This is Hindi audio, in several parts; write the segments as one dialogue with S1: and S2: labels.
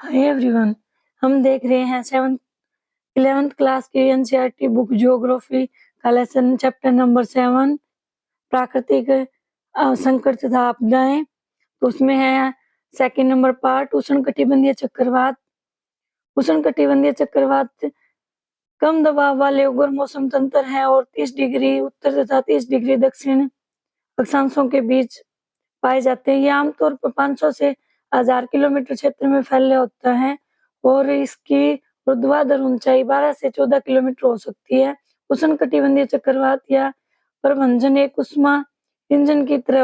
S1: हाय एवरीवन, हम देख रहे हैं 11th क्लास की एनसीईआरटी बुक ज्योग्राफी का लेसन चैप्टर नंबर 7 प्राकृतिक संकट तथा आपदाएं। तो उसमें है सेकंड नंबर पार्ट उष्णकटिबंधीय चक्रवात। उष्णकटिबंधीय चक्रवात कम दबाव वाले उग्र मौसम तंत्र है और 30 डिग्री उत्तर तथा 30 डिग्री दक्षिण अक्षांशों के बीच पाए जाते हैं। ये आमतौर पर 500 से 1000 किलोमीटर क्षेत्र में फैले होता है और इसकी ऊर्ध्वाधर ऊंचाई 12 से 14 किलोमीटर हो सकती है। उष्णकटिबंधीय चक्रवात या प्रभंजन एक उष्मा इंजन की तरह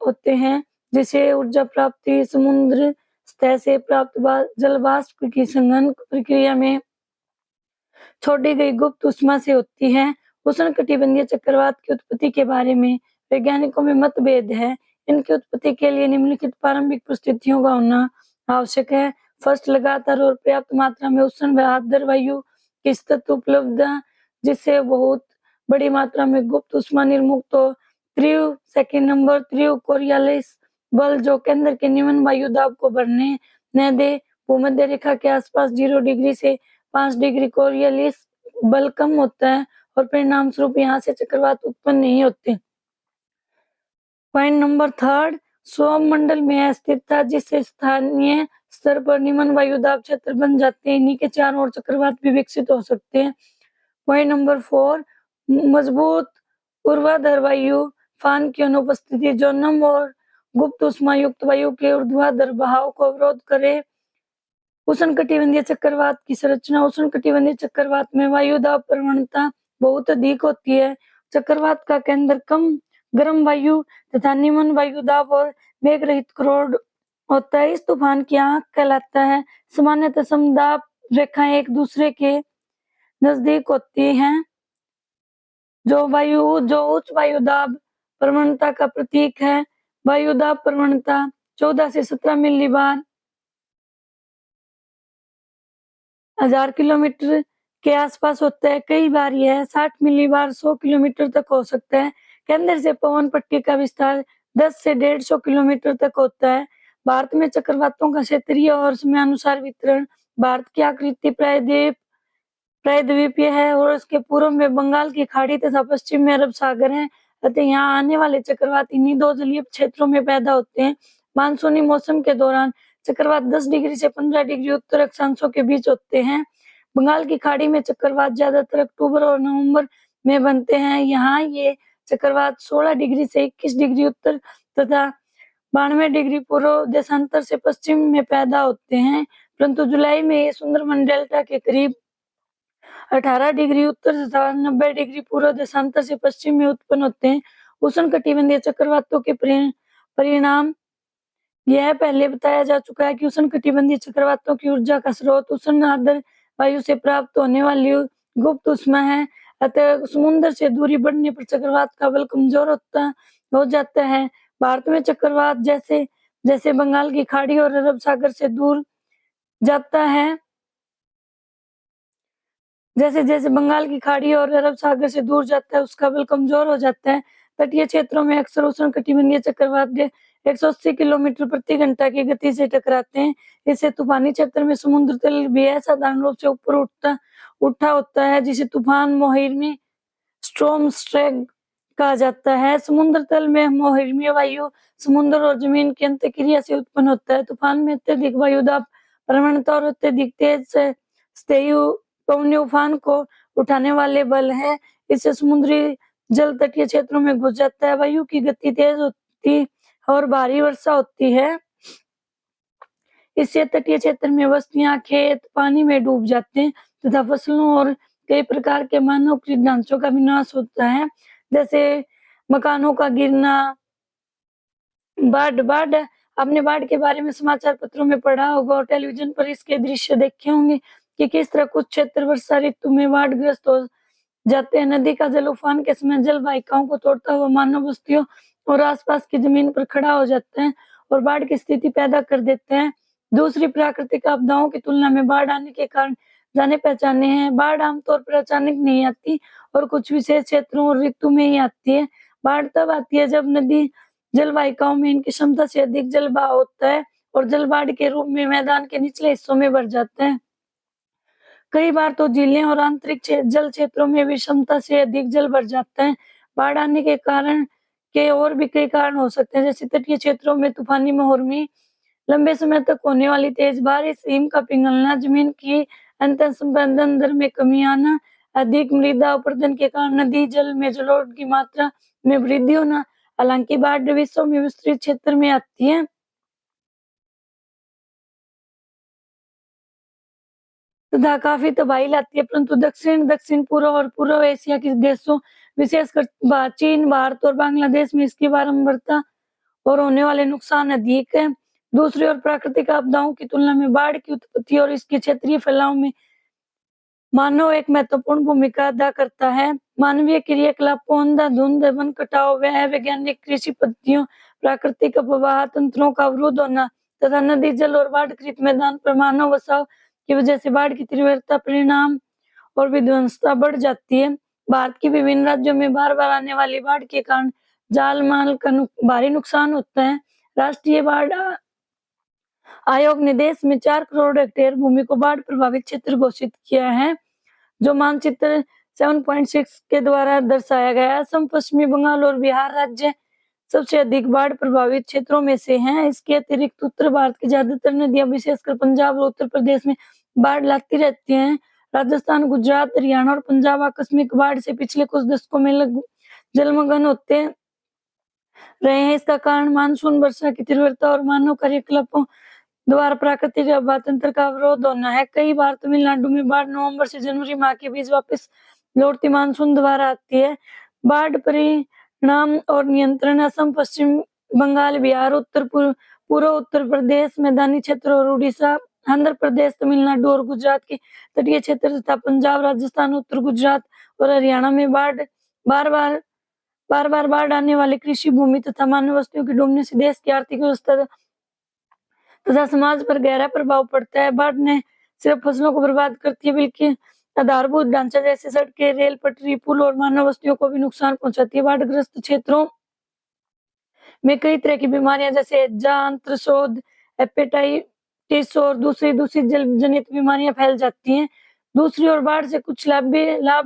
S1: होते हैं जिसे ऊर्जा प्राप्ति समुद्र सतह से प्राप्त जल वाष्प की संघनन प्रक्रिया में छोड़ी गई गुप्त उष्मा से होती है। उष्णकटिबंधीय चक्रवात की उत्पत्ति के बारे में वैज्ञानिकों में मतभेद है। इनकी उत्पत्ति के लिए निम्नलिखित प्रारंभिक परिस्थितियों का होना आवश्यक है। फर्स्ट, लगातार और पर्याप्त मात्रा में उष्ण व आर्द्र वायु की स्थिति उपलब्ध जिससे बहुत बड़ी मात्रा में गुप्त उष्मा निर्मुक्त हो। तीव्र, सेकंड नंबर, तीव्र कोरियोलिस बल जो केंद्र के निम्न वायु दाब को बढ़ने न दे। भूमध्य रेखा के आसपास 0 डिग्री से 5 डिग्री कोरियोलिस बल कम होता है और परिणाम स्वरूप यहाँ से चक्रवात उत्पन्न नहीं होते। पॉइंट नंबर थर्ड, सौम मंडल में स्थित था जिससे स्थानीय स्तर पर निम्न वायुदाब क्षेत्र बन जाते हैं। इन्हीं के चारों ओर चक्रवात भी विकसित हो सकते हैं। पॉइंट नंबर 4, मजबूत ऊर्ध्वाधर वायु फान की अनुपस्थिति जो नम और गुप्त उष्मा युक्त वायु के ऊर्ध्वाधर बहाव को अवरोध करे। उष्णकटिबंधीय चक्रवात की संरचना। उष्णकटिबंधीय चक्रवात में वायुदाब प्रवणता बहुत अधिक होती है। चक्रवात का केंद्र कम गर्म वायु तथा निम्न वायुदाब और मेघ रहित क्राउड होता है। इस तूफान की आंख कहलाता है। सामान्यतः समदाब रेखाएं एक दूसरे के नजदीक होती हैं जो उच्च वायुदाब प्रवणता का प्रतीक है। वायुदाब प्रवणता 14 से 17 मिलीबार 1000 किलोमीटर के आसपास होता है। कई बार यह 60 मिलीबार 100 किलोमीटर तक हो सकता है। केंद्र से पवन पट्टी का विस्तार 10 से 150 किलोमीटर तक होता है। भारत में चक्रवातों का क्षेत्रीय और समयानुसार वितरण। भारत की आकृति प्रायद्वीपीय है और उसके पूर्व में बंगाल की खाड़ी तथा पश्चिम में अरब सागर है। अतः यहाँ आने वाले चक्रवात इन्हीं 2 जलीय क्षेत्रों में पैदा होते हैं। मानसूनी मौसम के दौरान चक्रवात 10 डिग्री से 15 डिग्री उत्तर अक्षांशों के बीच होते हैं। बंगाल की खाड़ी में चक्रवात ज्यादातर अक्टूबर और नवंबर में बनते हैं। यहाँ ये चक्रवात 16 डिग्री से 21 डिग्री उत्तर तथा 92 डिग्री पूर्व देशांतर से पश्चिम में पैदा होते हैं, परंतु जुलाई में ये सुंदरबन डेल्टा के करीब 18 डिग्री उत्तर तथा 90 डिग्री पूर्व देशांतर से पश्चिम में उत्पन्न होते हैं। उष्णकटिबंधीय चक्रवातों के परिणाम यह पहले बताया जा चुका है कि उष्णकटिबंधीय चक्रवातों की ऊर्जा का स्रोत उष्ण आर्द्र वायु से प्राप्त होने वाली गुप्त उष्मा है। अतः समुद्र से दूरी बढ़ने पर चक्रवात का बल कमजोर हो जाता है। भारत में चक्रवात जैसे जैसे बंगाल की खाड़ी और अरब सागर से दूर जाता है जैसे जैसे बंगाल की खाड़ी और अरब सागर से दूर जाता है उसका बल कमजोर हो जाता है। तटीय क्षेत्रों में अक्सर उष्णकटिबंधीय चक्रवात 180 किलोमीटर प्रति घंटा की गति से टकराते हैं। इससे तूफानी क्षेत्र में समुद्र तल भी असाधारण रूप से ऊपर उठा होता है जिसे तूफान मोहिनी स्ट्रोम स्ट्रेग कहा जाता है। समुद्र तल में मोहिनी वायु समुद्र और जमीन की अंतःक्रिया से उत्पन्न होता है। तूफान में अत्यधिक वायुदाब प्रवणता और अत्यधिक तेज से स्थायी पवनी उफान को उठाने वाले बल है। इससे समुद्री जल तटीय क्षेत्रों में घुस जाता है। वायु की गति तेज होती और भारी वर्षा होती है। इससे तटीय क्षेत्र में बस्तियां खेत पानी में डूब जाते हैं तथा फसलों और कई प्रकार के मानवकृत ढांचों का विनाश होता है, जैसे मकानों का गिरना। बाढ़ आपने बाढ़ के बारे में समाचार पत्रों में पढ़ा होगा और टेलीविजन पर इसके दृश्य देखे होंगे कि किस तरह कुछ क्षेत्र वर्षा ऋतु में बाढ़ग्रस्त हो जाते हैं। नदी का जल उफान के समय जल वाहिकाओं को तोड़ता हुआ मानव बस्तियों और आसपास की जमीन पर खड़ा हो जाता है और बाढ़ की स्थिति पैदा कर देते हैं। दूसरी प्राकृतिक आपदाओं की तुलना में बाढ़ आने के कारण जाने पहचाने हैं। बाढ़ आमतौर पर अचानक नहीं आती और कुछ विशेष क्षेत्रों और ऋतु में ही आती है। बाढ़ तब आती है जब नदी जल वाहिकाओं में इनकी क्षमता से अधिक जल बहाव होता है और जलबाढ़ के रूप में मैदान के निचले हिस्सों में बढ़ जाते हैं। कई बार तो झीलें और आंतरिक जल क्षेत्रों में भी क्षमता से अधिक जल भर जाता है। बाढ़ आने के कारण के और भी कई कारण हो सकते हैं, जैसे तटीय क्षेत्रों में तूफानी मौसमी, लंबे समय तक होने वाली तेज बारिश, हिम का पिघलना, जमीन की अंतर संपीड़न दर में कमी आना, अधिक मृदा अपरदन के कारण नदी जल में जलोढ़ की मात्रा में वृद्धि होना। हालांकि बाढ़ विश्व में विस्तृत क्षेत्र में आती है तथा काफी तबाही लाती है, परंतु दक्षिण दक्षिण पूर्व और पूर्व एशिया के देशों, विशेषकर चीन, भारत और बांग्लादेश में इसकी बारंबारता और होने वाले नुकसान अधिक है। दूसरी ओर प्राकृतिक आपदाओं की तुलना में बाढ़ की उत्पत्ति और इसके क्षेत्रीय फैलाव में मानव एक महत्वपूर्ण भूमिका अदा करता है। मानवीय क्रियाकलापों, अंधाधुंध वन कटाव व अवैज्ञानिक कृषि पद्धतियों, प्राकृतिक प्रवाह तंत्रों का अवरुद्ध होना तथा नदी जल और बाढ़-कृत मैदान पर मानव बसाव की वजह से बाढ़ की तीव्रता, परिणाम और विध्वंसता बढ़ जाती है। भारत के विभिन्न राज्यों में बार-बार आने वाली बाढ़ के कारण जान-माल का भारी नुकसान होता है। राष्ट्रीय बाढ़ आयोग ने देश में 4 करोड़ हेक्टेयर भूमि को बाढ़ प्रभावित क्षेत्र घोषित किया है, जो मानचित्र 7.6 के द्वारा दर्शाया गया है। असम, पश्चिमी बंगाल और बिहार राज्य सबसे अधिक बाढ़ प्रभावित क्षेत्रों में से हैं। इसके अतिरिक्त उत्तर भारत की ज्यादातर नदियां, विशेषकर पंजाब और उत्तर प्रदेश में बाढ़ लाती रहती हैं। राजस्थान, गुजरात, हरियाणा और पंजाब आकस्मिक बाढ़ से पिछले कुछ दशकों में जलमग्न होते रहे हैं। इसका कारण मानसून वर्षा की तीव्रता और मानव कार्यकलापों द्वारा प्राकृतिक आबा तंत्र का अवरोध होना है। कई बार तमिलनाडु में बाढ़ नवंबर से जनवरी माह के बीच वापस लौटती मानसून द्वारा आती है। बाढ़ परिणाम और नियंत्रण: असम, पश्चिम बंगाल, बिहार, पूर्व उत्तर प्रदेश, मैदानी क्षेत्र और उड़ीसा, आंध्र प्रदेश, तमिलनाडु और गुजरात के तटीय क्षेत्र तथा पंजाब, राजस्थान, उत्तर गुजरात और हरियाणा में बार बार बाढ़ आने वाली कृषि भूमि तथा मानव बस्तियों के डूबने से देश की आर्थिक व्यवस्था तथा समाज पर गहरा प्रभाव पड़ता है। बाढ़ ने सिर्फ फसलों को बर्बाद करती है, बल्कि आधारभूत ढांचा जैसे सड़कें, रेल पटरी, पुल और मानव बस्तियों को भी नुकसान पहुंचाती है। बाढ़ग्रस्त क्षेत्रों में कई तरह की बीमारियां जैसे हैजा, अंत्रशोथ, हेपेटाइटिस और दूसरी दूषित जल जनित बीमारियां फैल जाती हैं। दूसरी ओर बाढ़ से कुछ लाभ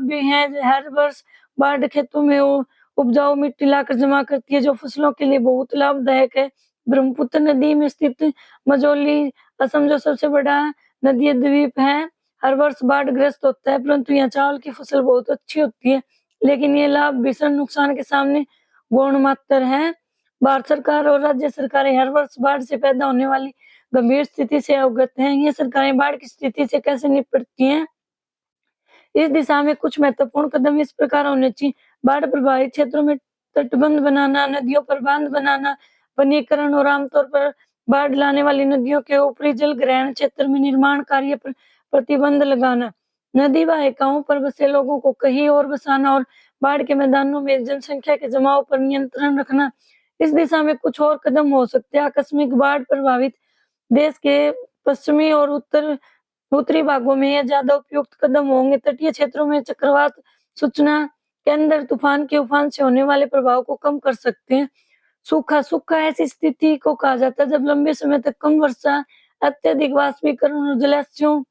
S1: भी हैं। हर वर्ष बाढ़ खेतों में उपजाऊ मिट्टी लाकर जमा करती है, जो फसलों के लिए बहुत लाभदायक है। ब्रह्मपुत्र नदी में स्थित मजौली, असम जो सबसे बड़ा नदी द्वीप है, हर वर्ष बाढ़ग्रस्त होता है, परंतु यहाँ चावल की फसल बहुत अच्छी होती है। लेकिन ये लाभ भीषण नुकसान के सामने गौण मात्र है। भारत सरकार और राज्य सरकारें हर वर्ष बाढ़ से पैदा होने वाली गंभीर स्थिति से अवगत हैं। ये सरकारें बाढ़ की स्थिति से कैसे निपटती हैं, इस दिशा में कुछ महत्वपूर्ण कदम इस प्रकार होने चाहिए। बाढ़ प्रभावित क्षेत्रों में तटबंध बनाना, नदियों पर बांध बनाना, वनीकरण और आमतौर पर बाढ़ लाने वाली नदियों के ऊपरी जल ग्रहण क्षेत्र में निर्माण कार्य पर प्रतिबंध लगाना, नदी वाहिकाओं पर बसे लोगों को कहीं और बसाना और बाढ़ के मैदानों में जनसंख्या के जमाव पर नियंत्रण रखना। इस दिशा में कुछ और कदम हो सकते हैं। आकस्मिक बाढ़ प्रभावित देश के पश्चिमी और उत्तरी भागों में यह ज्यादा उपयुक्त कदम होंगे। तटीय क्षेत्रों में चक्रवात सूचना केंद्र तूफान के उफान से होने वाले प्रभाव को कम कर सकते हैं। सूखा ऐसी स्थिति को कहा जाता है जब लंबे समय तक कम वर्षा, अत्यधिक वाष्पीकरण और जलाशयों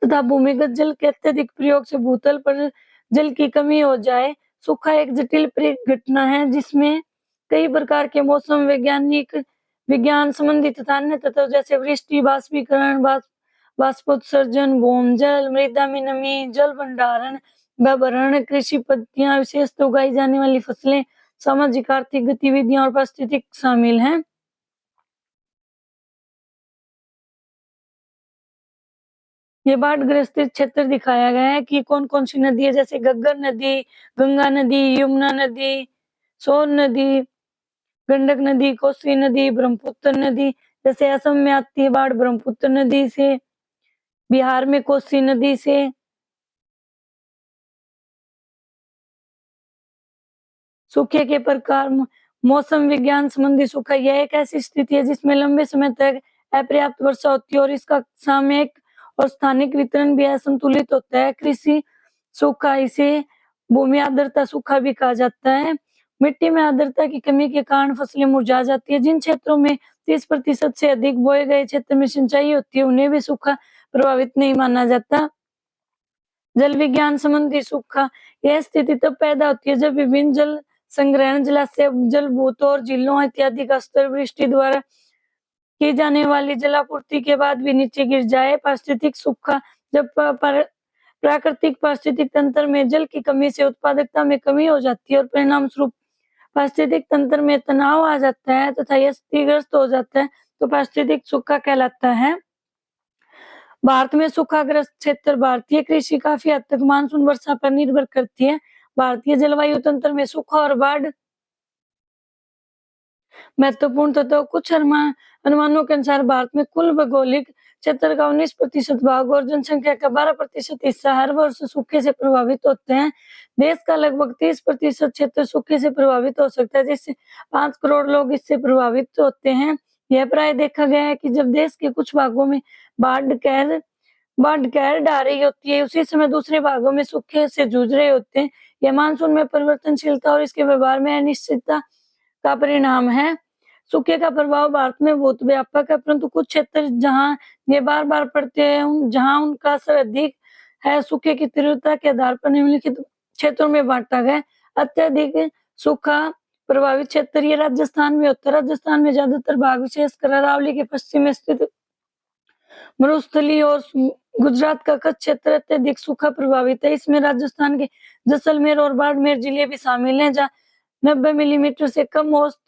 S1: तथा भूमिगत जल के अत्यधिक प्रयोग से भूतल पर जल की कमी हो जाए। सूखा एक जटिल घटना है जिसमें कई प्रकार के मौसम विज्ञान संबंधी तथा अन्य तत्व जैसे वृष्टि, बाष्पीकरण, बाष्पोत्सर्जन, भौमजल, मृदा में नमी, जल भंडारण, भरण, कृषि पद्धतियां, विशेषतः उगाई जाने वाली फसलें, सामाजिक आर्थिक गतिविधियां और पारिस्थितिक शामिल हैं। ये बाढ़ग्रस्त क्षेत्र दिखाया गया है कि कौन कौन सी नदी है, जैसे घग्गर नदी, गंगा नदी, यमुना नदी, सोन नदी, गंडक नदी, कोसी नदी, ब्रह्मपुत्र नदी। जैसे असम में आती है बाढ़ ब्रह्मपुत्र नदी से, बिहार में कोसी नदी से। सूखे के प्रकार: मौसम विज्ञान संबंधी सूखा यह एक ऐसी स्थिति है जिसमें लंबे समय तक अपर्याप्त वर्षा होती है और इसका सामयिक और स्थानिक वितरण भी असंतुलित होता है। कृषि सूखा, इसे भूमि आर्द्रता सूखा भी कहा जाता है। मिट्टी में आर्द्रता की कमी के कारण फसलें मुरझा जाती है। जिन क्षेत्रों में 30% से अधिक बोए गए क्षेत्र में सिंचाई होती है, उन्हें भी सूखा प्रभावित नहीं माना जाता। जल विज्ञान संबंधी सूखा, यह स्थिति तब पैदा होती है जब विभिन्न जल संग्रहण जलाशय, जलभूतों और झीलों इत्यादि का स्तर वृष्टि द्वारा की जाने वाली जलापूर्ति के बाद भी नीचे गिर जाए। पारिस्थितिक सूखा, जब प्राकृतिक पारिस्थितिक तंत्र में जल की कमी से उत्पादकता में कमी हो जाती है और परिणाम स्वरूप पारिस्थितिक तंत्र में तनाव आ जाता है तथा यह क्षतिग्रस्त हो जाता है, तो पारिस्थितिक सूखा कहलाता है। भारत में सूखाग्रस्त क्षेत्र, भारतीय कृषि काफी हद तक मानसून वर्षा पर निर्भर करती है। भारतीय जलवायु तंत्र में सूखा और बाढ़ महत्वपूर्ण तत्व। कुछ अनुमानों के अनुसार भारत में कुल भौगोलिक क्षेत्र का 19% भाग और जनसंख्या का 12% हिस्सा हर वर्ष सूखे से प्रभावित होते हैं। देश का लगभग 30% क्षेत्र सूखे से प्रभावित हो सकता है, जिससे 5 करोड़ लोग इससे प्रभावित होते हैं। यह प्राय देखा गया है कि जब देश के कुछ भागों में बाढ़ कहर ढा रही होती है, उसी समय दूसरे भागों में सूखे से जूझ रहे होते हैं। यह मानसून में परिवर्तनशीलता और इसके व्यवहार में अनिश्चितता का परिणाम है। सूखे का प्रभाव भारत में बहुत व्यापक है, परंतु कुछ क्षेत्र जहां ये बार-बार पड़ते हैं, जहां उनका असर अधिक है, सूखे की तीव्रता के आधार पर निम्नलिखित क्षेत्रों में बांटा गया। अत्यधिक सूखा प्रभावित क्षेत्र ये राजस्थान में होता है। राजस्थान में ज्यादातर भाग, विशेषकर अरावली के पश्चिम में स्थित मरुस्थली और गुजरात का कच्छ क्षेत्र अत्यधिक सूखा प्रभावित है। इसमें राजस्थान के जैसलमेर और बाड़मेर जिले भी शामिल हैं, जहाँ 90 मिलीमीटर से कम औसत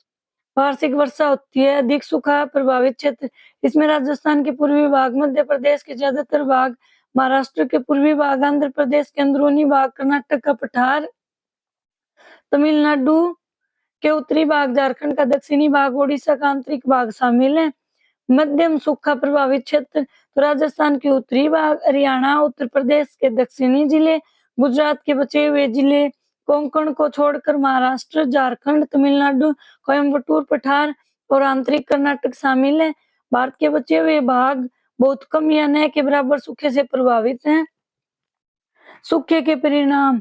S1: वार्षिक वर्षा होती है। अधिक सूखा प्रभावित क्षेत्र, इसमें राजस्थान के पूर्वी भाग, मध्य प्रदेश के ज्यादातर भाग, महाराष्ट्र के पूर्वी भाग, आंध्र प्रदेश के अंदरूनी भाग, कर्नाटक का पठार, तमिलनाडु के उत्तरी भाग, झारखंड का दक्षिणी भाग, ओडिशा का आंतरिक भाग शामिल है। मध्यम सूखा प्रभावित क्षेत्र तो राजस्थान के उत्तरी भाग, हरियाणा, उत्तर प्रदेश के दक्षिणी जिले, गुजरात के बचे हुए जिले, कोंकण को छोड़कर महाराष्ट्र, झारखंड, तमिलनाडु, कोयम्बटूर पठार और आंतरिक कर्नाटक शामिल है। भारत के बचे हुए भाग बहुत कम या न के बराबर सूखे से प्रभावित हैं। सूखे के परिणाम,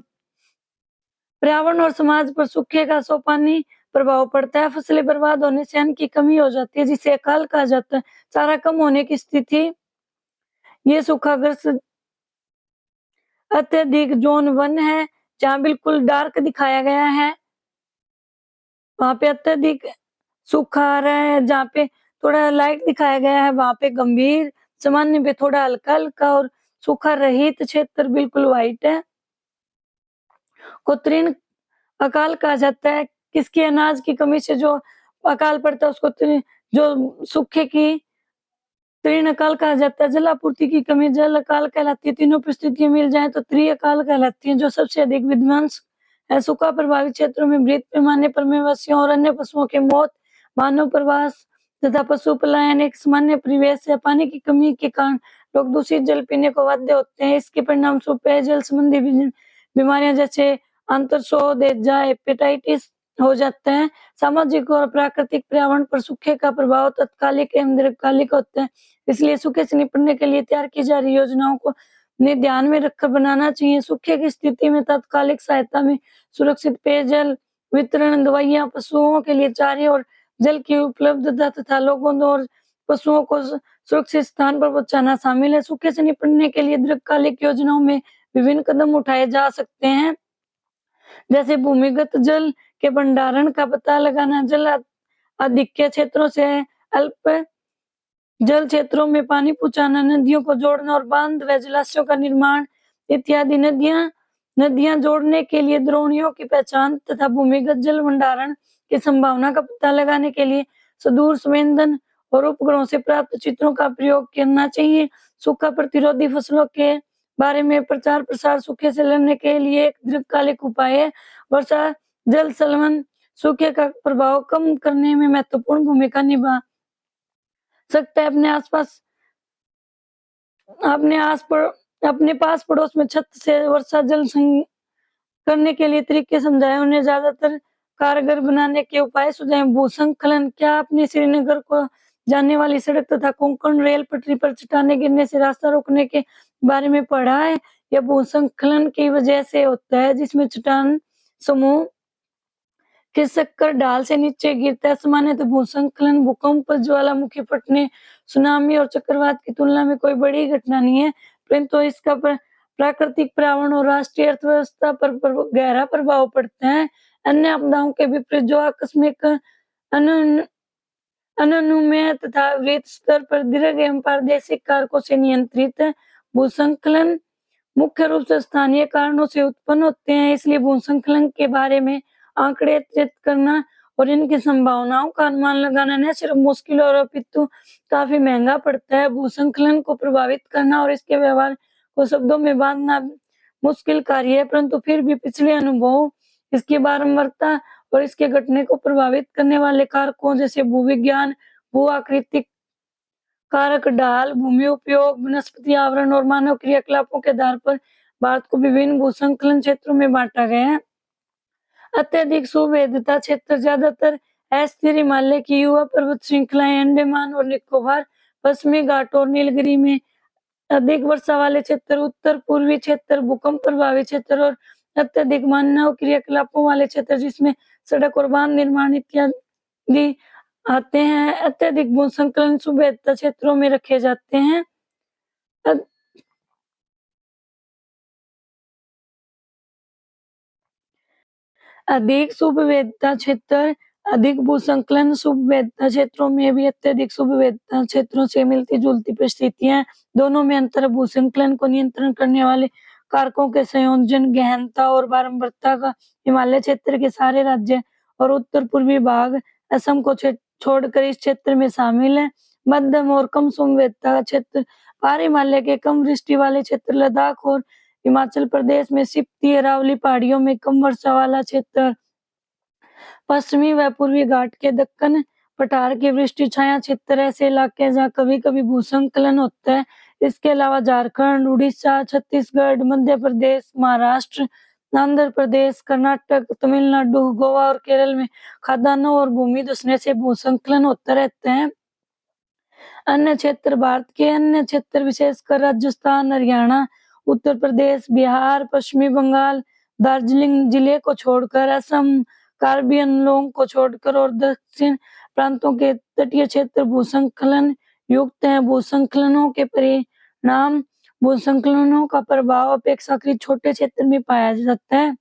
S1: पर्यावरण और समाज पर सूखे का सोपानी प्रभाव पड़ता है। फसलें बर्बाद होने से अन्न की कमी हो जाती है, जिसे अकाल कहा जाता है। चारा कम होने की स्थिति, ये सूखाग्रस्त अत्यधिक जोन 1 है, जहाँ बिल्कुल डार्क दिखाया गया है, वहां पे अत्यधिक सूखा आ रहा है। जहाँ पे थोड़ा लाइट दिखाया गया है, वहां पे गंभीर, सामान्य पे थोड़ा हल्का हल्का, और सूखा रहित क्षेत्र बिल्कुल व्हाइट है। को तृण अकाल कहा जाता है। किसके अनाज की कमी से जो अकाल पड़ता है, उसको जो सूखे की तृण अकाल कहा जाता है। जल आपूर्ति की कमी जल अकाल कहलाती है। तीनों परिस्थितियां मिल जाए तो त्रि अकाल कहलाती है, जो सबसे अधिक विध्वंस है। सूखा प्रभावित क्षेत्रों में बृहद पैमाने पर मवेशियों और अन्य पशुओं की मौत, मानव प्रवास तथा पशु पलायन, एक सामान्य परिवेश या पानी की कमी के कारण लोग दूषित जल पीने को बाध्य होते हैं। इसके परिणाम स्वरूप पेयजल संबंधी बीमारियां जैसे आंत्रशोथ, हैजा, हेपेटाइटिस हो जाता है। सामाजिक और प्राकृतिक पर्यावरण पर सूखे का प्रभाव तत्कालिक एवं दीर्घकालिक होता है, इसलिए सूखे से निपटने के लिए तैयार की जा रही योजनाओं को ध्यान में रखकर बनाना चाहिए। सूखे की स्थिति में तात्कालिक सहायता में सुरक्षित पेयजल वितरण, दवाइयां, पशुओं के लिए चारे और जल की उपलब्धता तथा लोगों और पशुओं को सुरक्षित स्थान पर पहुंचाना शामिल है। सूखे से निपटने के लिए दीर्घकालिक योजनाओं में विभिन्न कदम उठाए जा सकते हैं, जैसे भूमिगत जल के भंडारण का पता लगाना, जल अधिक्य क्षेत्रों से अल्प जल क्षेत्रों में पानी पहुंचाना, नदियों को जोड़ना और बांध व जलाशयों का निर्माण इत्यादि। नदियां जोड़ने के लिए द्रोणियों की पहचान तथा भूमिगत जल भंडारण की संभावना का पता लगाने के लिए सुदूर संवेदन और उपग्रहों से प्राप्त चित्रों का प्रयोग करना चाहिए। सूखा प्रतिरोधी फसलों के बारे में प्रचार प्रसार सूखे से लड़ने के लिए एक दीर्घकालिक उपाय है। वर्षा जल संलयन सूखे का प्रभाव कम करने में महत्वपूर्ण भूमिका निभा सकता है। अपने पास पड़ोस में छत से वर्षा जल करने के लिए तरीके समझाए, उन्हें ज्यादातर कारगर बनाने के उपाय सुझाए। भूस्खलन, क्या आपने श्रीनगर को जाने वाली सड़क तथा कोंकण रेल पटरी पर चट्टानें गिरने से रास्ता रोकने के बारे में पढ़ा है? यह भूस्खलन की वजह से होता है, जिसमें चट्टान समूह खिसक कर ढाल से नीचे गिरता है। सामान्यतः भूस्खलन, भूकंप, ज्वालामुखी फटने, सुनामी और चक्रवात की तुलना में कोई बड़ी घटना नहीं है, परंतु इसका प्राकृतिक पर्यावरण और राष्ट्रीय अर्थव्यवस्था पर गहरा प्रभाव पड़ता है। अन्य आपदाओं के विपरीत जो आकस्मिक अनु अनुमेय तथा वृहद स्तर पर दीर्घ एवं प्रादेशिक कारकों से नियंत्रित है। भूस्खलन मुख्य रूप से स्थानीय कारणों से उत्पन्न होते हैं, इसलिए भूस्खलन के बारे में आंकड़े एकत्रित करना और इनकी संभावनाओं का अनुमान लगाना न सिर्फ मुश्किल और अपितु काफी महंगा पड़ता है। भूस्खलन को प्रभावित करना और इसके व्यवहार को शब्दों में बांधना मुश्किल कार्य है, परंतु फिर भी पिछले अनुभव, इसकी बारंबारता और इसके घटने को प्रभावित करने वाले कारकों जैसे भूविज्ञान, भू आकृतिक कारक, ढाल, भूमि उपयोग, वनस्पति आवरण और मानव क्रियाकलापों के आधार पर भारत को विभिन्न भूस्खलन क्षेत्रों में बांटा गया है। अत्यधिक सुविविधता क्षेत्र ज्यादातर अस्थिर हिमालय की युवा पर्वत श्रृंखलाएं, अंडमान और निकोबार, पश्चिमी घाट और नीलगिरी में अधिक वर्षा वाले क्षेत्र, उत्तर पूर्वी क्षेत्र, भूकंप प्रभावित क्षेत्र और अत्यधिक मानव क्रियाकलापों वाले क्षेत्र जिसमें सड़क और बांध निर्माण इत्यादि आते हैं, अत्यधिक भूस्खलन सुविविधता क्षेत्रों में रखे जाते हैं। अधिक सुविविधता क्षेत्र, अधिक भूस्खलन सुविविधता क्षेत्रों में भी अत्यधिक सुविविधता क्षेत्रों से मिलती-जुलती परिस्थितियां, दोनों में अंतर भूस्खलन को नियंत्रण करने वाले कारकों के संयोजन, गहनता और बारंबारता का हिमालय क्षेत्र के सारे राज्य और उत्तर पूर्वी भाग असम को छोड़कर इस क्षेत्र में शामिल है। मध्यम और कम सुविविधता क्षेत्र, पार हिमालय के कम वृष्टि वाले क्षेत्र, लद्दाख और हिमाचल प्रदेश में स्पीति अरावली पहाड़ियों में कम वर्षा वाला क्षेत्र, पश्चिमी व पूर्वी घाट के दक्कन पठार के वृष्टि छाया क्षेत्र ऐसे इलाके जहाँ कभी-कभी भूस्खलन होता है। इसके अलावा झारखंड, उड़ीसा, छत्तीसगढ़, मध्य प्रदेश, महाराष्ट्र, आंध्र प्रदेश, कर्नाटक, तमिलनाडु, गोवा और केरल में खदानों और भूमि धंसने से भूस्खलन होता रहता है। अन्य क्षेत्र, भारत के अन्य क्षेत्र विशेषकर राजस्थान, हरियाणा, उत्तर प्रदेश, बिहार, पश्चिमी बंगाल, दार्जिलिंग जिले को छोड़कर, असम, कार्बी आंगलोंग को छोड़कर और दक्षिण प्रांतों के तटीय क्षेत्र भूस्खलन युक्त हैं। भूस्खलनों के परिणाम, भूस्खलनों का प्रभाव अपेक्षाकृत छोटे क्षेत्र में पाया जाता है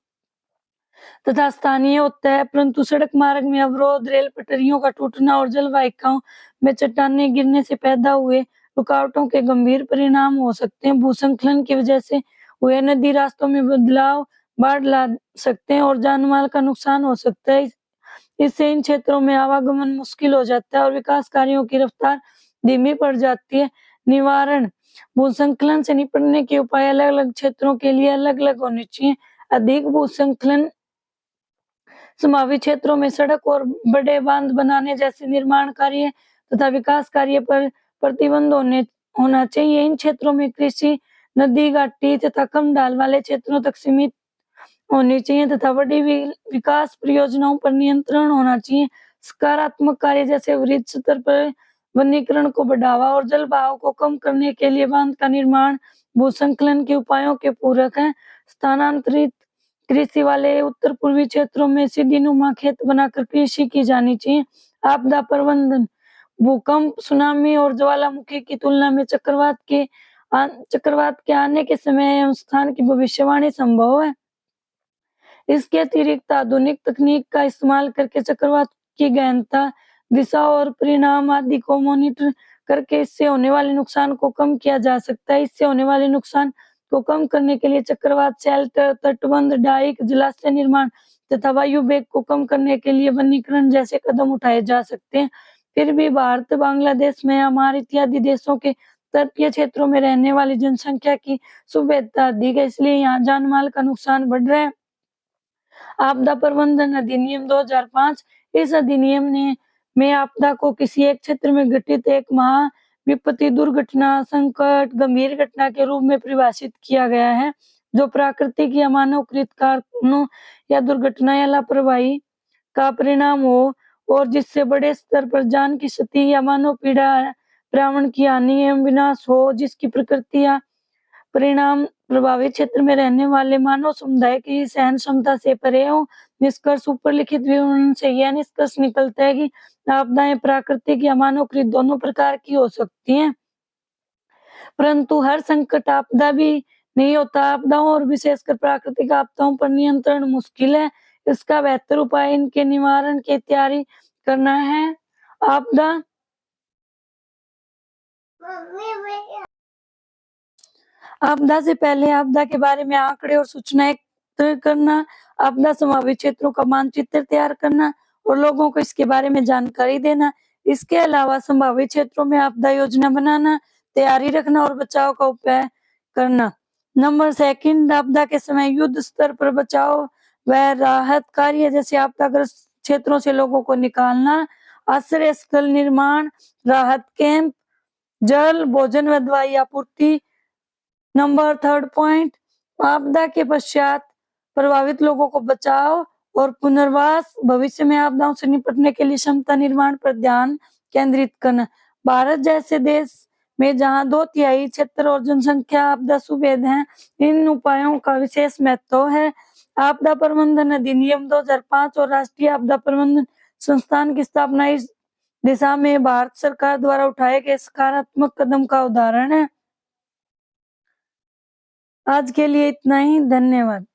S1: तथा स्थानीय होता है, परंतु सड़क मार्ग में अवरोध, रेल पटरियों का टूटना और जलवाहिकाओं में चट्टानें गिरने से पैदा हुए रुकावटों के गंभीर परिणाम हो सकते हैं। भूस्खलन की वजह से हुए नदी रास्तों में बदलाव बाढ़ ला सकते हैं और जान-माल का नुकसान हो सकता है। इससे इन क्षेत्रों में आवागमन मुश्किल हो जाता है और विकास कार्यों की रफ्तार धीमी पड़ जाती है। निवारण, भूस्खलन से निपटने के उपाय अलग-अलग क्षेत्रों के लिए अलग-अलग होने चाहिए। अधिक भूस्खलन संभावित क्षेत्रों में सड़क और बड़े बांध बनाने जैसे निर्माण कार्य तथा विकास कार्य पर प्रतिबंध होना चाहिए। इन क्षेत्रों में कृषि, नदी घाटी तथा कम ढाल वाले क्षेत्रों तक सीमित होनी चाहिए तथा बड़ी विकास परियोजनाओं पर नियंत्रण होना चाहिए। सकारात्मक कार्य जैसे वृहद स्तर पर वनीकरण को बढ़ावा और जल बहाव को कम करने के लिए बांध का निर्माण भूस्खलन के उपायों के पूरक है। स्थानांतरित कृषि वाले उत्तर पूर्वी क्षेत्रों में सीढ़ीनुमा खेत बनाकर कृषि की जानी चाहिए। आपदा प्रबंधन, भूकंप, सुनामी और ज्वालामुखी की तुलना में चक्रवात के आने के समय एवं स्थान की भविष्यवाणी संभव है। इसके अतिरिक्त आधुनिक तकनीक का इस्तेमाल करके चक्रवात की गहनता, दिशा और परिणाम आदि को मॉनिटर करके इससे होने वाले नुकसान को कम किया जा सकता है। इससे होने वाले नुकसान को कम करने के लिए चक्रवात शेल्टर, तटबंध, डाइक, जलाशय निर्माण तथा वायु वेग को कम करने के लिए वनीकरण जैसे कदम उठाए जा सकते हैं। फिर भी भारत, बांग्लादेश, म्यांमार इत्यादि देशों के तटीय क्षेत्रों में रहने वाली जनसंख्या की सुविविधता अधिक है, इसलिए यहाँ जान माल का नुकसान बढ़ रहा है। आपदा प्रबंधन अधिनियम 2005, इस अधिनियम में आपदा को किसी एक क्षेत्र में घटित एक महा विपत्ति, दुर्घटना, संकट, गंभीर घटना के रूप में परिभाषित किया गया है, जो प्राकृतिक या मानवकृत कारणों या दुर्घटना या लापरवाही का परिणाम हो और जिससे बड़े स्तर पर जान की क्षति या मानव पीड़ा, पर्यावरण की हानि एवं विनाश हो, जिसकी प्रकृति या परिणाम प्रभावित क्षेत्र में रहने वाले मानव समुदाय की सहन क्षमता से परे हो। निष्कर्ष उपरलिखित विवरण से यह निष्कर्ष निकलता है कि आपदाएं प्राकृतिक या मानवकृत दोनों प्रकार की हो सकती हैं, परंतु हर संकट आपदा भी नहीं होता। आपदाओं और विशेषकर प्राकृतिक आपदाओं पर नियंत्रण मुश्किल है। इसका बेहतर उपाय इनके निवारण की तैयारी करना है। आपदा से पहले आपदा के बारे में आंकड़े और सूचनाएं एकत्र करना, आपदा संभावित क्षेत्रों का मानचित्र तैयार करना और लोगों को इसके बारे में जानकारी देना। इसके अलावा संभावित क्षेत्रों में आपदा योजना बनाना, तैयारी रखना और बचाव का उपाय करना। नंबर सेकंड, आपदा के समय युद्ध स्तर पर बचाव व राहत कार्य जैसे आपदाग्रस्त क्षेत्रों से लोगों को निकालना, आश्रय स्थल निर्माण, राहत कैंप, जल, भोजन व दवाई आपूर्ति। नंबर थर्ड पॉइंट, आपदा के पश्चात प्रभावित लोगों को बचाव और पुनर्वास, भविष्य में आपदाओं से निपटने के लिए क्षमता निर्माण पर ध्यान केंद्रित करना। भारत जैसे देश में जहां 2/3 क्षेत्र और जनसंख्या आपदा सुवेद है, इन उपायों का विशेष महत्व है। आपदा प्रबंधन अधिनियम 2005 और राष्ट्रीय आपदा प्रबंधन संस्थान की स्थापना इस दिशा में भारत सरकार द्वारा उठाए गए सकारात्मक कदम का उदाहरण है। आज के लिए इतना ही, धन्यवाद।